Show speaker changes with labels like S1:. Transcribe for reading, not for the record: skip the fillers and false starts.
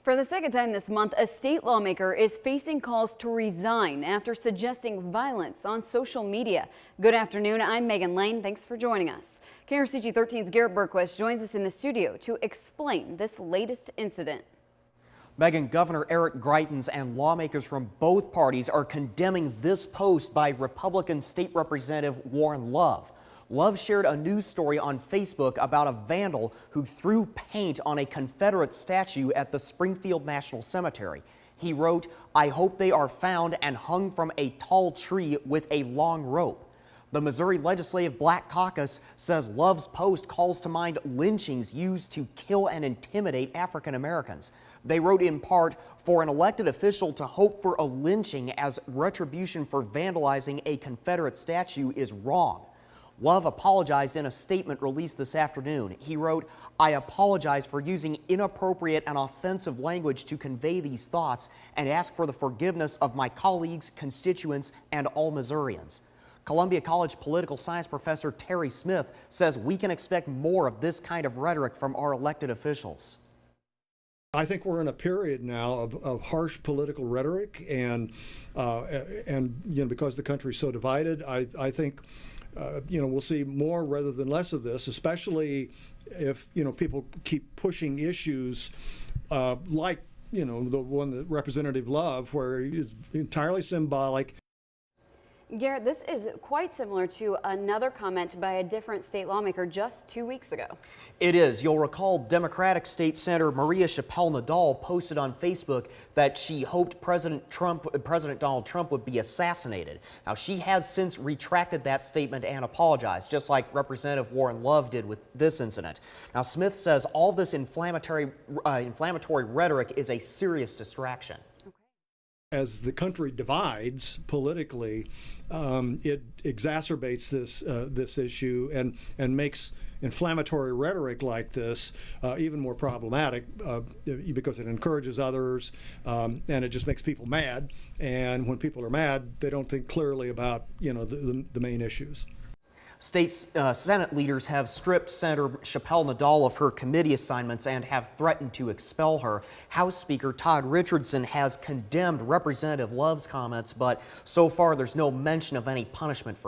S1: For the second time this month, a state lawmaker is facing calls to resign after suggesting violence on social media. Good afternoon. I'm Megan Lane. Thanks for joining us. KRCG 13's Garrett Berquist joins us in the studio to explain this latest incident.
S2: Megan, Governor Eric Greitens and lawmakers from both parties are condemning this post by Republican State Representative Warren Love. Love shared a news story on Facebook about a vandal who threw paint on a Confederate statue at the Springfield National Cemetery. He wrote, "I hope they are found and hung from a tall tree with a long rope." The Missouri Legislative Black Caucus says Love's post calls to mind lynchings used to kill and intimidate African Americans. They wrote in part, "For an elected official to hope for a lynching as retribution for vandalizing a Confederate statue is wrong." Love apologized in a statement released this afternoon. He wrote, "I apologize for using inappropriate and offensive language to convey these thoughts and ask for the forgiveness of my colleagues, constituents, and all Missourians." Columbia College political science professor Terry Smith says we can expect more of this kind of rhetoric from our elected officials.
S3: I think we're in a period now of harsh political rhetoric, and because the country's so divided, I think we'll see more rather than less of this, especially if people keep pushing issues like the one that Representative Love, where it's entirely symbolic.
S1: Garrett, this is quite similar to another comment by a different state lawmaker just 2 weeks ago.
S2: It is. You'll recall Democratic State Senator Maria Chappelle-Nadal posted on Facebook that she hoped President Donald Trump would be assassinated. Now, she has since retracted that statement and apologized, just like Representative Warren Love did with this incident. Now, Smith says all this inflammatory rhetoric is a serious distraction.
S3: As the country divides politically, it exacerbates this issue and makes inflammatory rhetoric like this even more problematic because it encourages others and it just makes people mad. And when people are mad, they don't think clearly about the main issues.
S2: State Senate leaders have stripped Senator Chappelle-Nadal of her committee assignments and have threatened to expel her. House Speaker Todd Richardson has condemned Representative Love's comments, but so far there's no mention of any punishment for